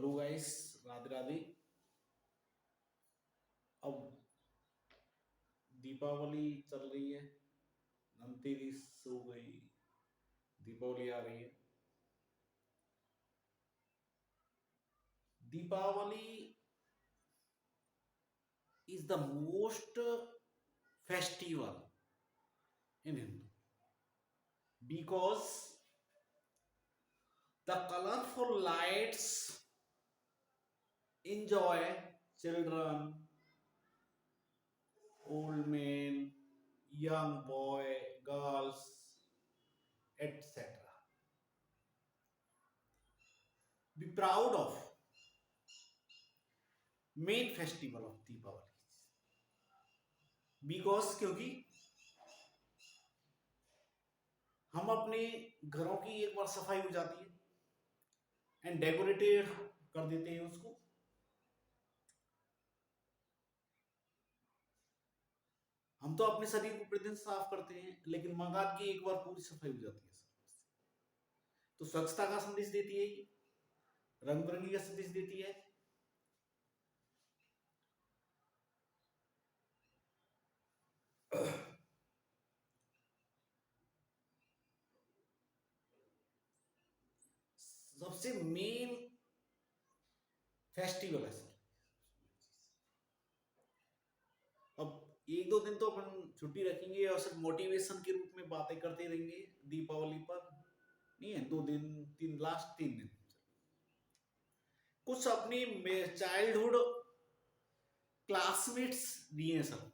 Hello guys, Radhe Radhe. अब दीपावली चल रही है, धनतेरस हो गई, दीपावली आ रही है। Deepavali is the most festival in Hindu because the colorful lights enjoy children, old men, young boy, girls, etc. Be proud of main festival of Deepavali because क्योंकि हम अपने घरों की एक बार सफाई हो जाती है एंड डेकोरेटेड कर देते हैं उसको। हम तो अपने शरीर को प्रतिदिन साफ करते हैं, लेकिन मंगा की एक बार पूरी सफाई हो जाती है। तो स्वच्छता का संदेश देती है, रंग बिरंगी का संदेश देती है। सबसे मेन फेस्टिवल है सर। अब एक दो दिन तो अपन छुट्टी रखेंगे और सिर्फ मोटिवेशन के रूप में बातें करते रहेंगे दीपावली पर। नहीं है, 2 दिन 3 लास्ट 3 दिन कुछ अपनी चाइल्डहुड क्लासमेट्स दिए हैं सर।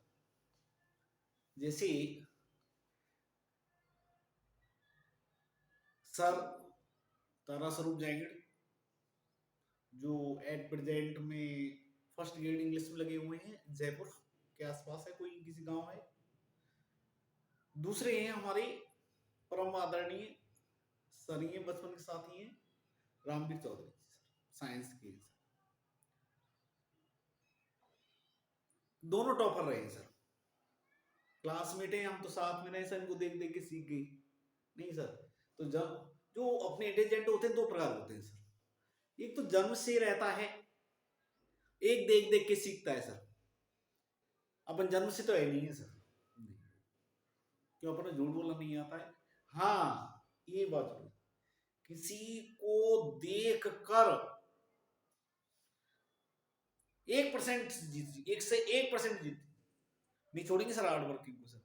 जैसे सर तारा स्वरूप जैंगड़, जो एट प्रेजेंट में फर्स्ट ग्रेड इंग्लिश में लगे हुए हैं, जयपुर के आसपास है, कोई किसी गांव है। दूसरे हैं हमारे परम आदरणीय सर, ये बचपन के साथी हैं, रामवीर चौधरी साइंस के। दोनों टॉपर रहे हैं सर, क्लासमेट हैं, हम तो साथ में रहे सर, इनको देख देख के सीख गई। नहीं सर, तो जब जो अपने इंटेलिजेंट होते हैं 2 प्रकार होते हैं सर। एक तो जन्म से रहता है, एक देख देख के सीखता है सर। अपन जन्म से तो है नहीं है सर, क्यों अपना झूठ बोलना नहीं आता है। हाँ, ये बात है, किसी को देख कर 1% जीत, 1 से 1% जीत नहीं छोड़ेंगे सर हार्ड वर्किंग को सर।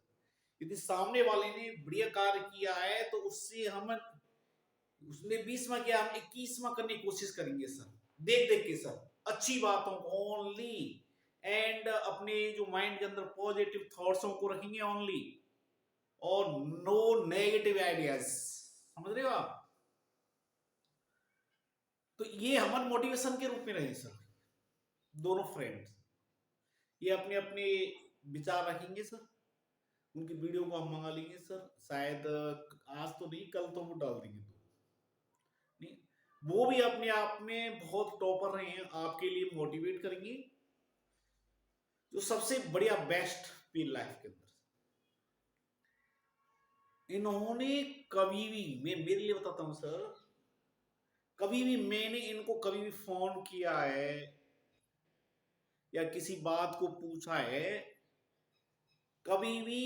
यदि सामने वाले ने बढ़िया कार्य किया है तो उससे हम, उसने 20वां किया, हम 21वां करने की कोशिश करेंगे सर, देख देख के सर। अच्छी बातों ओनली, एंड अपने जो माइंड के अंदर पॉजिटिव थॉट्सों को रखेंगे ओनली, और नो नेगेटिव आइडियाज। समझ रहे हो आप? तो ये हमारे मोटिवेशन के रूप में रहे सर। दोनों फ्रेंड्स ये अपने अपने विचार रखेंगे सर, उनकी वीडियो को हम मंगा लेंगे सर। शायद आज तो नहीं, कल तो वो डाल देंगे। तो नहीं, वो भी अपने आप में बहुत टॉपर रहे हैं, आपके लिए मोटिवेट करेंगे जो सबसे बढ़िया बेस्ट फील लाइफ के अंदर। इन्होंने कभी भी, मैं मेरे लिए बताता हूं सर, कभी भी मैंने इनको कभी भी फोन किया है या किसी बात को पूछा है, कभी भी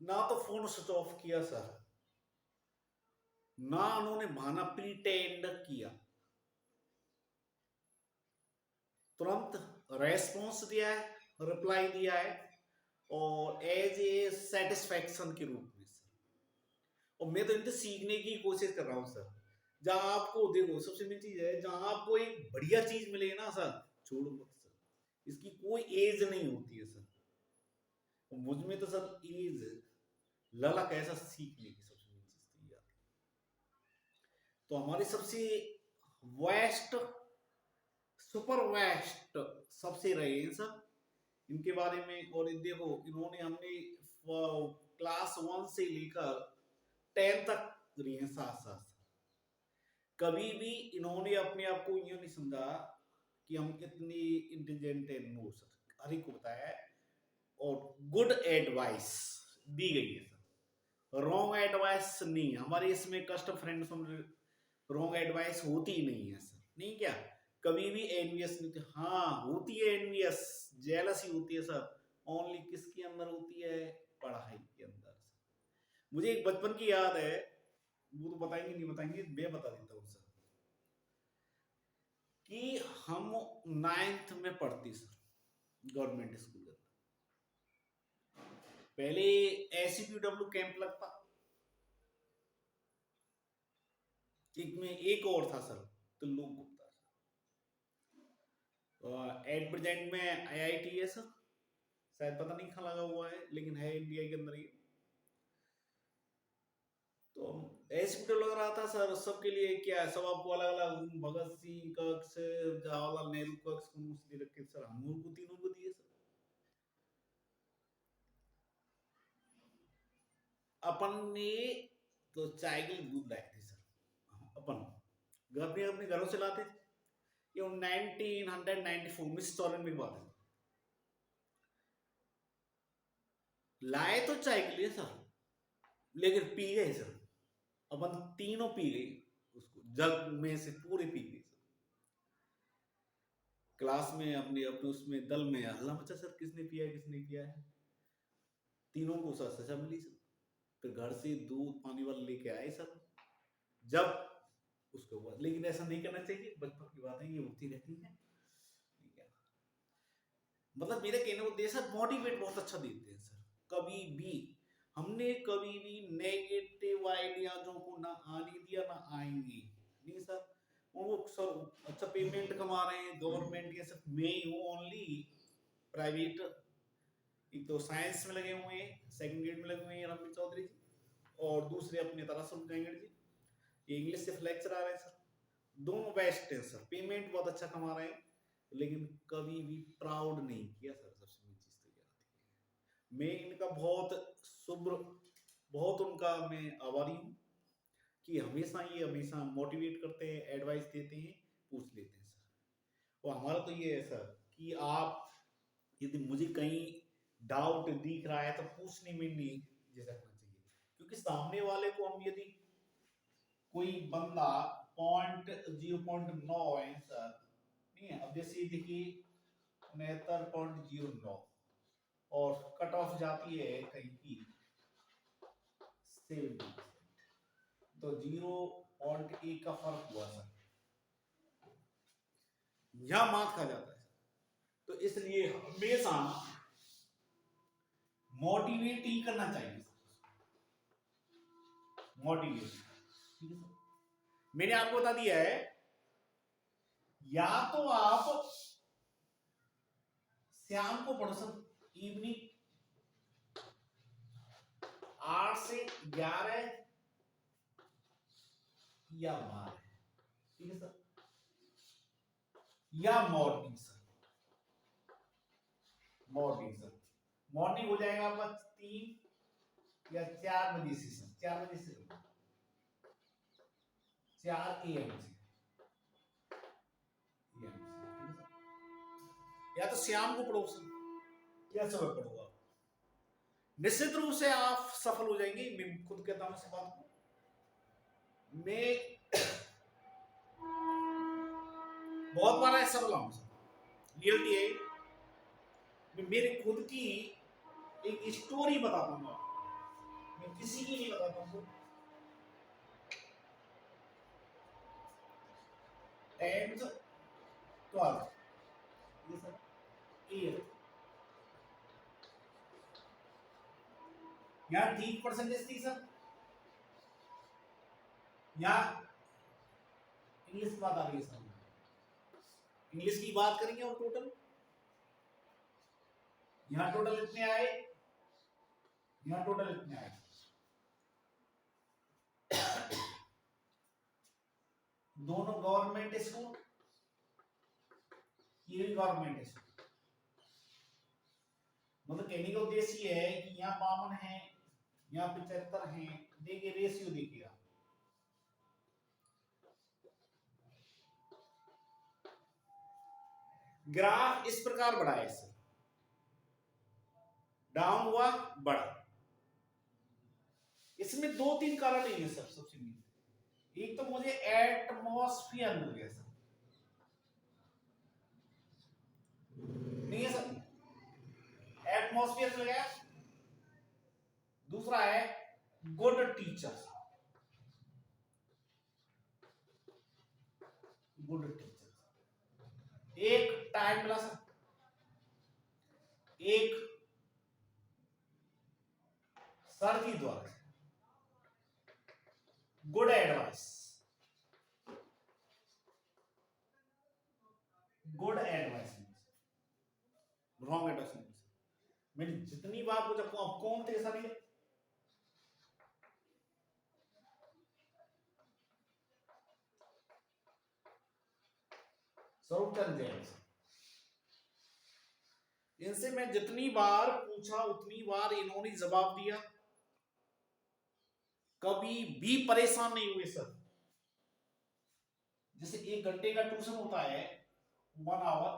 ना तो फोन स्विच ऑफ किया सर, ना उन्होंने बहाना प्रीटेंड किया, तुरंत रेस्पॉन्स दिया है, रिप्लाई दिया है, और एज ए सेटिस्फैक्शन के रूप में सर। और मैं तो इनसे सीखने की कोशिश कर रहा हूं सर। जहां आपको देखो, सबसे मेन चीज है, जहां आपको एक बढ़िया चीज मिले ना सर, छोड़ो मत सर, इसकी कोई एज नहीं होती है सर। मुझ में तो सर एज ललक ऐसा सीखने की सबसे मेन चीज तो आती है। तो हमारे सबसे वेस्ट, सुपर वेस्ट सबसे रहे हैं सर इनके बारे में। और देखो, इन्होंने हमने क्लास 1 से लेकर 10 तक रही हैं साथ साथ। कभी भी इन्होंने अपने आप को यूं नहीं समझा कि हम इतनी इंटेलिजेंट है, नो सर, हर एक को बताया है और गुड एडवाइस दी गई है सर। रॉन्ग एडवाइस नहीं, हमारे इसमें कस्टम फ्रेंड्स रॉन्ग एडवाइस होती ही नहीं है सर। नहीं क्या, कभी भी एनवियस नहीं होती। हाँ होती है एनवियस, जेलसी होती है सर, ओनली किसके अंदर होती है, पढ़ाई के अंदर। मुझे एक बचपन की याद है, वो तो बताएंगे नहीं बताएंगे, मैं बता देता हूँ सर, कि हम 9th में पढ़ते सर गवर्नमेंट स्कूल के अंदर, पहले एसपीडब्ल्यू कैंप लगता, एक में एक और था sir, Trilok Gupta sir, at present में आईआईटी है सर, शायद पता नहीं कहाँ लगा हुआ है, लेकिन है इंडिया के अंदर ही। तो एसपीडब्ल्यू लग रहा था सर, सबके लिए क्या है, सब आपको अलग अलग भगत सिंह कक्ष, जवाहरलाल नेहरू कक्ष दे रखे सर, हम लोग को तीनों को दिए सर। अपन ने तो चाय के लिए दूध लाए थे सर, अपन घर में अपने घरों से लाते थे, ये 1994 में 94 की बात है, लाए तो चाय के लिए सर, लेकिन पी गए सर, अपन तीनों पी गए, उसको जग में से पूरे पी गए सर। क्लास में अपने अपने उसमें दल में हल्ला मचा सर, किसने पिया है किसने पिया है, तीनों को सर सजा मिली सर। फिर घर से दूध पानी वाला लेके आए सर, जब उसके बाद, लेकिन ऐसा नहीं करना चाहिए, बचपन की बातें ये होती रहती है। मतलब मेरे कहने को उद्देश्य सर, मोटिवेट बहुत अच्छा देते हैं सर, कभी भी हमने कभी भी नेगेटिव आइडियाजों को ना आने दिया ना आएंगे, नहीं सर। वो सर अच्छा पेमेंट कमा रहे हैं गवर्नमेंट के, सिर्फ मैं ही हूँ ओनली प्राइवेट, एक तो साइंस में लगे हुए हैं, सेकंड ग्रेड में लगे हुए हैं रमन चौधरी जी, और दूसरे अपने तारासुर गंगड़ जी, ये इंग्लिश से लेक्चर आ रहे हैं सर, दोनों बेस्ट हैं सर, पेमेंट बहुत अच्छा कमा रहे हैं, लेकिन कभी भी प्राउड नहीं किया सर, सबसे मेन चीज तो ये आती है। मैं इनका बहुत शुभ, बहुत उनका मैं आभारी हूँ, कि हमेशा ये हमेशा मोटिवेट करते हैं, एडवाइस देते हैं, पूछ लेते हैं सर। और हमारा तो ये है सर, कि आप यदि मुझे कहीं डाउट दिख रहा है तो पूछने में नहीं झिझकना चाहिए, क्योंकि सामने वाले को हम यदि कोई बंदा 0.9 है सर, नहीं है, अब जैसे देखिए 69.09 और कट ऑफ जाती है कहीं की 70, तो 0.1 का फर्क हुआ सर, यह मार्क्स खा जाता है। तो इसलिए हमेशा मोटिवेट ही करना चाहिए, मोटिवेट, ठीक है सर। मैंने आपको बता दिया है, या तो आप शाम को पढ़ो सर, इवनिंग 8 से 11 या 12, ठीक है सर, या morning sir, morning sir, morning हो जाएगा आपका 3 या 4 बजे से सर, 4 बजे से 4 AM से, या तो शाम को पढ़ो सर, या सुबह पढ़ो आप, निश्चित रूप से आप सफल हो जाएंगे, मैं खुद कहता हूं इस बात को। मैं बहुत बार ऐसा बोला हूं सर, रियलिटी है, मैं मेरे खुद की एक स्टोरी बताता हूँ, मैं किसी की नहीं बताता हूँ। 10th 12th ये सर, 8th, यहाँ ठीक परसेंटेज थी सर, यहाँ इंग्लिश की बात आ रही है सर, इंग्लिश की बात करेंगे और टोटल यहाँ टोटल इतने आए, यहाँ टोटल इतने आए, दोनों गवर्नमेंट स्कूल, ये भी गवर्नमेंट स्कूल, मतलब कहने का उद्देश्य ये है कि यहाँ 52 है, यहाँ 75 है, देखिए रेशियो देखिएगा, ग्राफ इस प्रकार बढ़ा है, इससे डाउन हुआ बढ़ा, इसमें 2-3 कारण है सर, सबसे मेन एक तो मुझे एटमॉस्फेयर मिल गया सर, नहीं है सर, एटमॉस्फेयर चल गया। दूसरा है गुड टीचर, गुड टीचर एक टाइम मिला सर, एक सर की द्वारा good advice, good advice, wrong advice नहीं। मैंने जितनी बार पूछा कौन थे सर ये, स्वरूप चंद जैन, इनसे मैं जितनी बार पूछा उतनी बार इन्होंने जवाब दिया, कभी भी परेशान नहीं हुए सर। जैसे 1 घंटे का ट्यूशन होता है 1 आवर,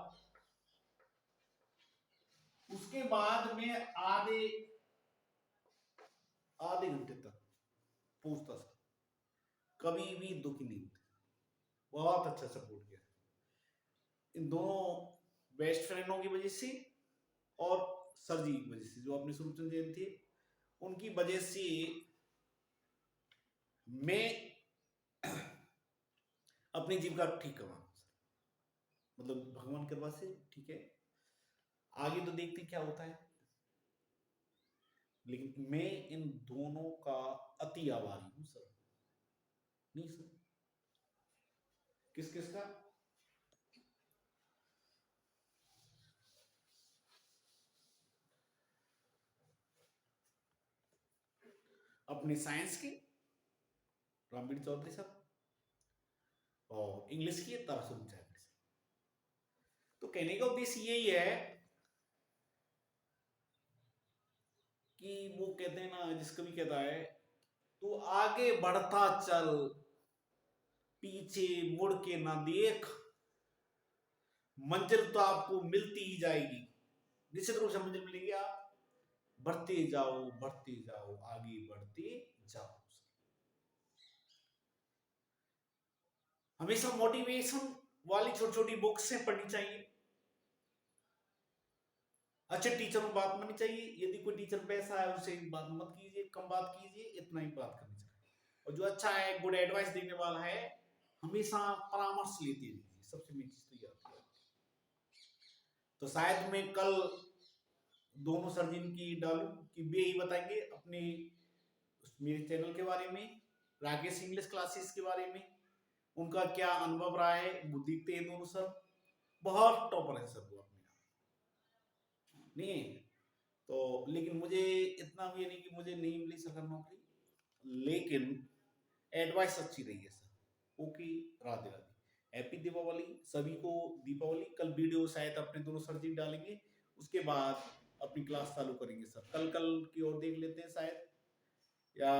उसके बाद में आधे आधे घंटे तक पूछता सर, कभी भी दुखी नहीं थे, बहुत अच्छा सपोर्ट किया इन दोनों बेस्ट फ्रेंडों की वजह से और सर जी की वजह से, जो अपने स्वरूपचंद जैन थे उनकी वजह से मैं अपनी जीविका ठीक करवा, मतलब भगवान की कृपा से ठीक है, आगे तो देखते क्या होता है। लेकिन मैं इन दोनों का अति आभारी हूं सर। नहीं सर, किस किस का, अपने साइंस की रामबीर चौधरी साहब, और इंग्लिश की तारासुन चौधरी। तो कहने का उद्देश्य यही है कि वो कहते हैं ना, जिसको भी कहता है तो आगे बढ़ता चल, पीछे मुड़ के ना देख, मंजिल तो आपको मिलती ही जाएगी, निश्चित रूप से मंजिल मिलेगी, आप बढ़ते जाओ आगे बढ़ते जाओ। हमेशा मोटिवेशन वाली छोटी छोटी बुक्स से पढ़नी चाहिए, अच्छे टीचर को बात माननी चाहिए, यदि कोई टीचर पैसा है उसे बात मत कीजिए, कम बात कीजिए, इतना ही बात करनी चाहिए। और जो अच्छा है, गुड एडवाइस देने वाला है, हमेशा परामर्श लेते रहिए, सबसे मेन चीज तो ये आती है। तो शायद मैं कल दोनों सर्जन की डालूं कि वे ही बताएंगे अपने मेरे चैनल के बारे में, राकेश इंग्लिश क्लासेस के बारे में, उनका क्या अनुभव रहा है, वो देखते हैं दोनों सर, बहुत टॉपर है सर वो अपने आप, नहीं है तो। लेकिन मुझे इतना भी नहीं कि मुझे नहीं मिली सरकारी नौकरी, लेकिन एडवाइस अच्छी रही है sir. Okay, Radhe Radhe, happy Deepavali सभी को। दीपावली कल वीडियो शायद अपने दोनों सर जी डालेंगे, उसके बाद अपनी क्लास चालू करेंगे सर। कल कल की ओर देख लेते हैं शायद, या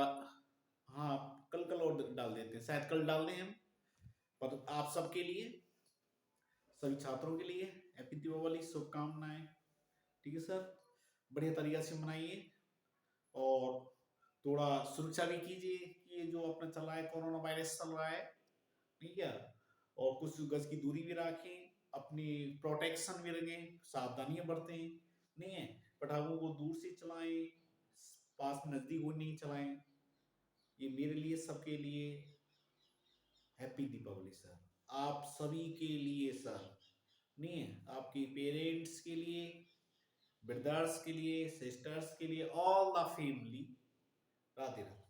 हाँ कल कल और डाल देते हैं, शायद कल डाल दें हम। पर आप सबके लिए, सभी छात्रों के लिए हैप्पी दीपावली, शुभकामनाएं। ठीक है सर, बढ़िया तरीके से मनाइए और थोड़ा सुरक्षा भी कीजिए कि ये जो अपना चल रहा है, कोरोना वायरस चल रहा है, ठीक है, और कुछ गज की दूरी भी रखें, अपनी प्रोटेक्शन भी रखें, सावधानियां बरतें, नहीं है पटाखों को दूर से चलाएं, पास नजदीक वो नहीं चलाएं। ये मेरे लिए, सबके लिए हैप्पी दीपावली सर, आप सभी के लिए सर, नहीं है आपके पेरेंट्स के लिए, ब्रदर्स के लिए, सिस्टर्स के लिए, all the family. Radhe Radhe.